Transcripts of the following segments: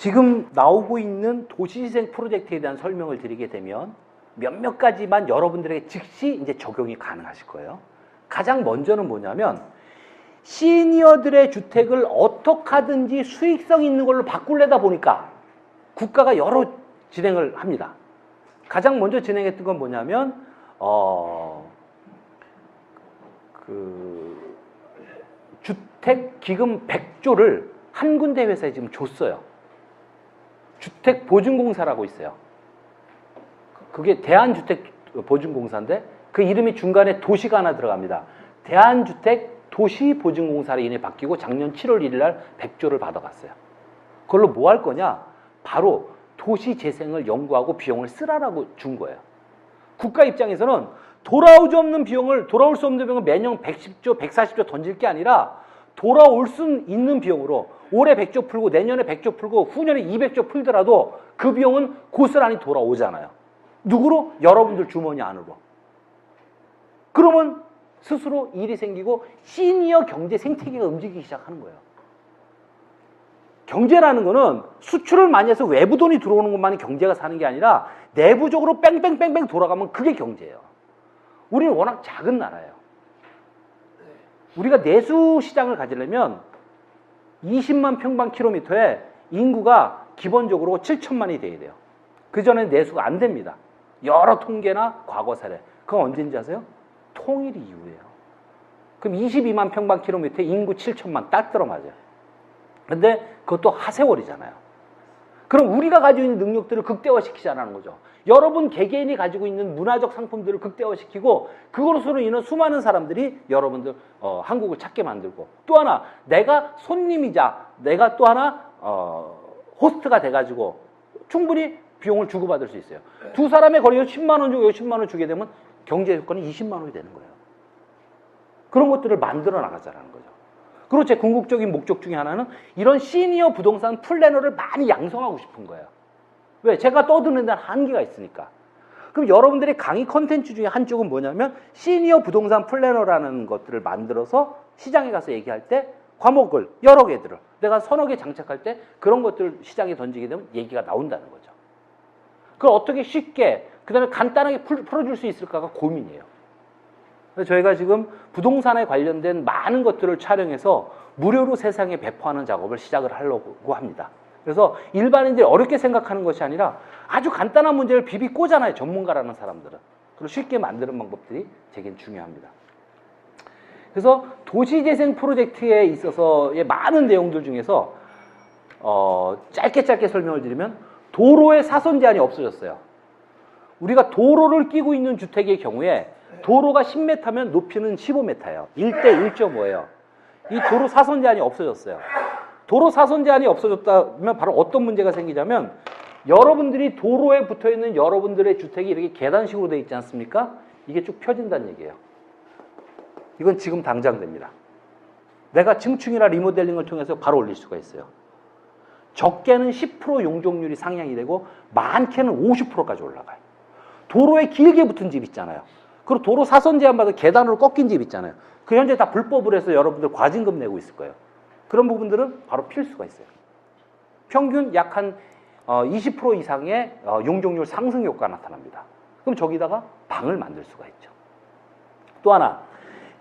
지금 나오고 있는 도시재생 프로젝트에 대한 설명을 드리게 되면 몇몇 가지만 여러분들에게 즉시 이제 적용이 가능하실 거예요. 가장 먼저는 뭐냐면 시니어들의 주택을 어떻게 하든지 수익성 있는 걸로 바꾸려다 보니까 국가가 여러 진행을 합니다. 가장 먼저 진행했던 건 뭐냐면 주택기금 100조를 한 군데 회사에 지금 줬어요. 주택보증공사라고 있어요. 그게 대한주택보증공사인데 그 이름이 중간에 도시가 하나 들어갑니다. 대한주택도시보증공사로 이름이 바뀌고 작년 7월 1일 날 100조를 받아갔어요. 그걸로 뭐 할 거냐? 바로 도시재생을 연구하고 비용을 쓰라라고 준 거예요. 국가 입장에서는 돌아올 수 없는 비용을 매년 110조, 140조 던질 게 아니라 돌아올 수 있는 비용으로 올해 100조 풀고 내년에 100조 풀고 후년에 200조 풀더라도 그 비용은 고스란히 돌아오잖아요. 누구로? 여러분들 주머니 안으로. 그러면 스스로 일이 생기고 시니어 경제 생태계가 움직이기 시작하는 거예요. 경제라는 거는 수출을 많이 해서 외부 돈이 들어오는 것만이 경제가 사는 게 아니라 내부적으로 뺑뺑뺑뺑 돌아가면 그게 경제예요. 우리는 워낙 작은 나라예요. 우리가 내수 시장을 가지려면 20만 평방킬로미터에 인구가 기본적으로 7천만이 돼야 돼요. 그전엔 내수가 안 됩니다. 여러 통계나 과거 사례. 그건 언제인지 아세요? 통일 이후예요. 그럼 22만 평방킬로미터에 인구 7천만 딱 들어맞아요. 근데 그것도 하세월이잖아요. 그럼 우리가 가지고 있는 능력들을 극대화시키자는 거죠. 여러분 개개인이 가지고 있는 문화적 상품들을 극대화시키고 그것으로 인한 수많은 사람들이 여러분들 한국을 찾게 만들고 또 하나 내가 손님이자 내가 또 하나 호스트가 돼가지고 충분히 비용을 주고받을 수 있어요. 두 사람의 거리에서 10만 원 주고 10만 원 주게 되면 경제 효과는 20만 원이 되는 거예요. 그런 것들을 만들어 나가자는 거죠. 그리고 제 궁극적인 목적 중에 하나는 이런 시니어 부동산 플래너를 많이 양성하고 싶은 거예요. 왜? 제가 떠드는 데는 한계가 있으니까. 그럼 여러분들의 강의 컨텐츠 중에 한쪽은 뭐냐면 시니어 부동산 플래너라는 것들을 만들어서 시장에 가서 얘기할 때 과목을 여러 개들을 내가 서너 개 장착할 때 그런 것들을 시장에 던지게 되면 얘기가 나온다는 거죠. 그걸 어떻게 쉽게 그 다음에 간단하게 풀어줄 수 있을까가 고민이에요. 그래서 저희가 지금 부동산에 관련된 많은 것들을 촬영해서 무료로 세상에 배포하는 작업을 시작을 하려고 합니다. 그래서 일반인들이 어렵게 생각하는 것이 아니라 아주 간단한 문제를 비비꼬잖아요. 전문가라는 사람들은. 그리고 쉽게 만드는 방법들이 제겐 중요합니다. 그래서 도시재생 프로젝트에 있어서의 많은 내용들 중에서 짧게 설명을 드리면 도로의 사선 제한이 없어졌어요. 우리가 도로를 끼고 있는 주택의 경우에 도로가 10m면 높이는 15m예요. 1대 1.5예요. 이 도로 사선 제한이 없어졌어요. 도로 사선 제한이 없어졌다면 바로 어떤 문제가 생기냐면 여러분들이 도로에 붙어있는 여러분들의 주택이 이렇게 계단식으로 되어 있지 않습니까? 이게 쭉 펴진다는 얘기예요. 이건 지금 당장 됩니다. 내가 증축이나 리모델링을 통해서 바로 올릴 수가 있어요. 적게는 10% 용적률이 상향이 되고 많게는 50%까지 올라가요. 도로에 길게 붙은 집 있잖아요. 그리고 도로 사선 제한 받아 계단으로 꺾인 집 있잖아요. 그 현재 다 불법으로 해서 여러분들 과징금 내고 있을 거예요. 그런 부분들은 바로 필수가 있어요. 평균 약 한 20% 이상의 용적률 상승 효과가 나타납니다. 그럼 저기다가 방을 만들 수가 있죠. 또 하나,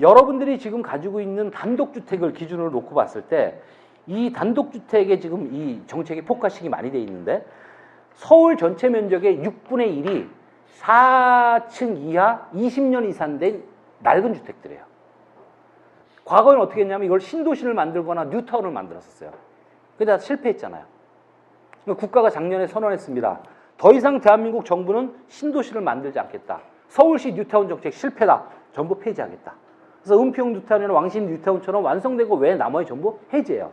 여러분들이 지금 가지고 있는 단독주택을 기준으로 놓고 봤을 때 이 단독주택에 지금 이 정책이 포커싱이 많이 돼 있는데 서울 전체 면적의 6분의 1이 4층 이하 20년 이상 된 낡은 주택들이에요. 과거에는 어떻게 했냐면 이걸 신도시를 만들거나 뉴타운을 만들었었어요. 근데 다 실패했잖아요. 국가가 작년에 선언했습니다. 더 이상 대한민국 정부는 신도시를 만들지 않겠다. 서울시 뉴타운 정책 실패다. 전부 폐지하겠다. 그래서 은평 뉴타운이나 왕신 뉴타운처럼 완성되고 외 나머지 전부 해제해요.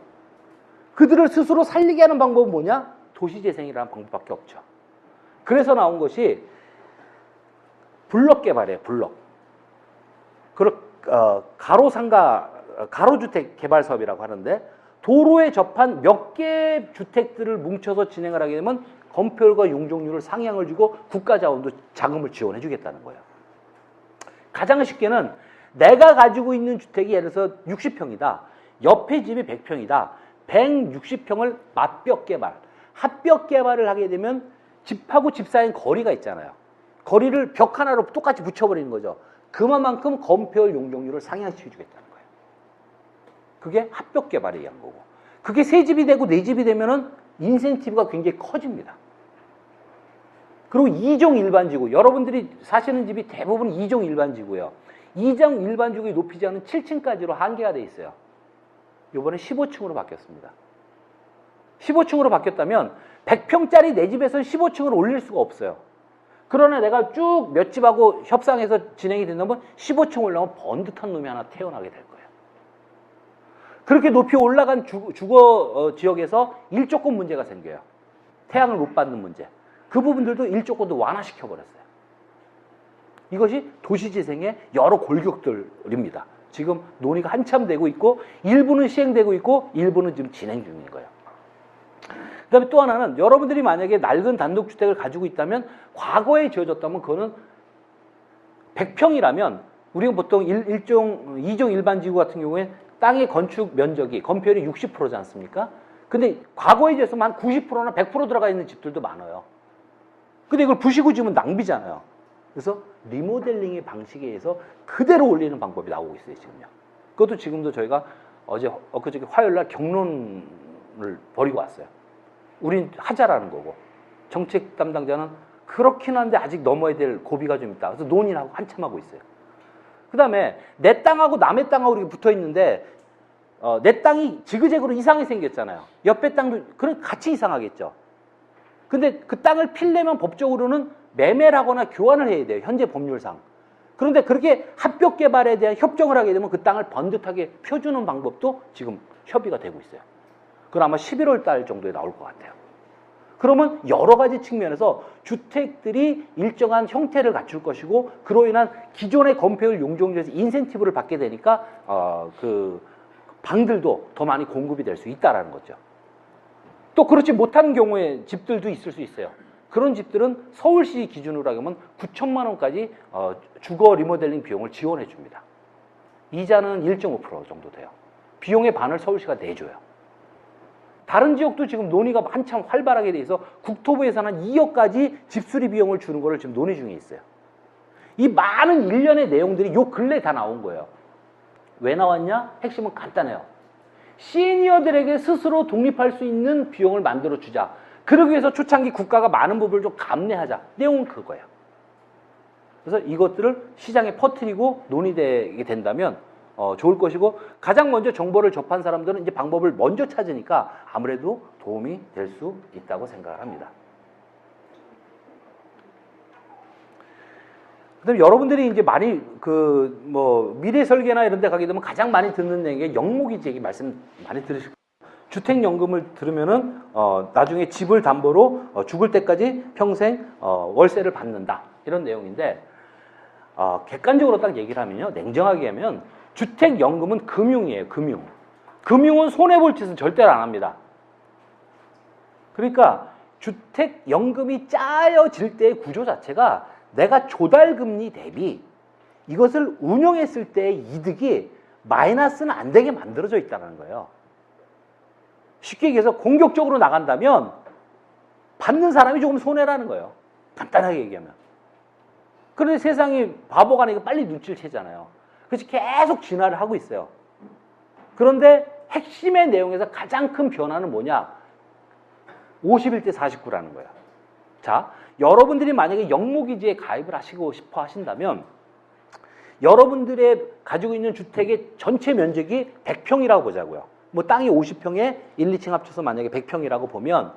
그들을 스스로 살리게 하는 방법은 뭐냐? 도시재생이라는 방법밖에 없죠. 그래서 나온 것이 블럭 개발이에요. 블럭. 가로주택 개발 사업이라고 하는데 도로에 접한 몇 개의 주택들을 뭉쳐서 진행을 하게 되면 건폐율과 용적률을 상향을 주고 국가 자원도 자금을 지원해 주겠다는 거예요. 가장 쉽게는 내가 가지고 있는 주택이 예를 들어서 60평이다. 옆에 집이 100평이다. 160평을 맞벽 개발. 합벽 개발을 하게 되면 집하고 집 사이엔 거리가 있잖아요. 거리를 벽 하나로 똑같이 붙여버리는 거죠. 그만큼 건폐율 용적률을 상향시켜 주겠다는 거예요. 그게 합벽 개발에 의한 거고. 그게 새 집이 되고 내 집이 되면은 인센티브가 굉장히 커집니다. 그리고 2종 일반지구, 여러분들이 사시는 집이 대부분 2종 일반지구예요. 2종 일반지구의 높이자는 7층까지로 한계가 돼 있어요. 이번에 15층으로 바뀌었습니다. 15층으로 바뀌었다면 100평짜리 내 집에서는 15층으로 올릴 수가 없어요. 그러나 내가 쭉 몇 집하고 협상해서 진행이 된다면 15층 올라오면 번듯한 놈이 하나 태어나게 될 거예요. 그렇게 높이 올라간 주거 지역에서 일조권 문제가 생겨요. 태양을 못 받는 문제. 그 부분들도 일조권도 완화시켜버렸어요. 이것이 도시재생의 여러 골격들입니다. 지금 논의가 한참 되고 있고 일부는 시행되고 있고 일부는 지금 진행 중인 거예요. 그 다음에 또 하나는 여러분들이 만약에 낡은 단독주택을 가지고 있다면 과거에 지어졌다면 그거는 100평이라면 우리가 보통 2종 일반지구 같은 경우에 땅의 건축 면적이 건폐율이 60%지 않습니까? 근데 과거에 지었으면 한 90%나 100% 들어가 있는 집들도 많아요. 근데 이걸 부시고 지으면 낭비잖아요. 그래서 리모델링의 방식에 의해서 그대로 올리는 방법이 나오고 있어요, 지금요. 그것도 지금도 저희가 엊그저께 화요일날 경론을 벌이고 왔어요. 우린 하자라는 거고 정책 담당자는 그렇긴 한데 아직 넘어야 될 고비가 좀 있다. 그래서 논의를 하고 한참 하고 있어요. 그 다음에 내 땅하고 남의 땅하고 이렇게 붙어 있는데 내 땅이 지그재그로 이상하게 생겼잖아요. 옆에 땅도 그럼 같이 이상하겠죠. 근데 그 땅을 필려면 법적으로는 매매를 하거나 교환을 해야 돼요. 현재 법률상. 그런데 그렇게 합벽 개발에 대한 협정을 하게 되면 그 땅을 번듯하게 펴주는 방법도 지금 협의가 되고 있어요. 그건 아마 11월 달 정도에 나올 것 같아요. 그러면 여러 가지 측면에서 주택들이 일정한 형태를 갖출 것이고 그로 인한 기존의 건폐율 용적률에서 인센티브를 받게 되니까 그 방들도 더 많이 공급이 될 수 있다는 거죠. 또 그렇지 못한 경우에 집들도 있을 수 있어요. 그런 집들은 서울시 기준으로 하면 9천만 원까지 주거 리모델링 비용을 지원해 줍니다. 이자는 1.5% 정도 돼요. 비용의 반을 서울시가 내줘요. 다른 지역도 지금 논의가 한참 활발하게 돼 있어 국토부에서는 한 2억까지 집수리 비용을 주는 거를 지금 논의 중에 있어요. 이 많은 일련의 내용들이 요 근래에 다 나온 거예요. 왜 나왔냐? 핵심은 간단해요. 시니어들에게 스스로 독립할 수 있는 비용을 만들어 주자. 그러기 위해서 초창기 국가가 많은 부분을 좀 감내하자. 내용은 그거예요. 그래서 이것들을 시장에 퍼뜨리고 논의되게 된다면 좋을 것이고 가장 먼저 정보를 접한 사람들은 이제 방법을 먼저 찾으니까 아무래도 도움이 될 수 있다고 생각을 합니다. 그다음에 여러분들이 이제 많이 미래 설계나 이런 데 가게 되면 가장 많이 듣는 얘기가 영목이지 얘기 말씀 많이 들으실 거예요. 주택연금을 들으면은 나중에 집을 담보로 죽을 때까지 평생 월세를 받는다 이런 내용인데 객관적으로 딱 얘기를 하면요, 냉정하게 하면 주택연금은 금융이에요. 금융은 손해볼 짓은 절대로 안 합니다. 그러니까 주택연금이 짜여질 때의 구조 자체가 내가 조달금리 대비 이것을 운용했을 때의 이득이 마이너스는 안 되게 만들어져 있다는 거예요. 쉽게 얘기해서 공격적으로 나간다면 받는 사람이 조금 손해라는 거예요. 간단하게 얘기하면. 그런데 세상이 바보가 아니고 빨리 눈치를 채잖아요. 그래서 계속 진화를 하고 있어요. 그런데 핵심의 내용에서 가장 큰 변화는 뭐냐? 51대 49라는 거예요. 자, 여러분들이 만약에 영목이지에 가입을 하시고 싶어 하신다면 여러분들의 가지고 있는 주택의 전체 면적이 100평이라고 보자고요. 뭐 땅이 50평에 1, 2층 합쳐서 만약에 100평이라고 보면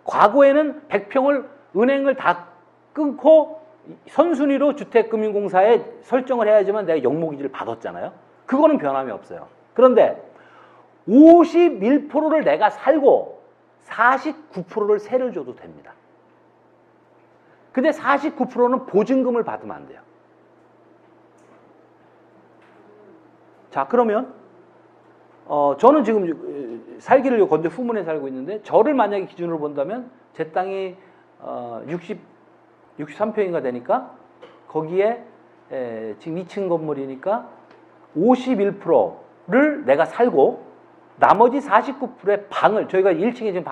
과거에는 100평을 은행을 다 끊고 선순위로 주택금융공사에 설정을 해야지만 내가 영목이지를 받았잖아요. 그거는 변함이 없어요. 그런데 51%를 내가 살고 49%를 세를 줘도 됩니다. 근데 49%는 보증금을 받으면 안 돼요. 자, 그러면 저는 지금 살기를 건대 후문에 살고 있는데 저를 만약에 기준으로 본다면 제 땅이 63평인가 되니까 거기에 지금 2층 건물이니까 51%를 내가 살고 나머지 49%의 방을 저희가 1층에 지금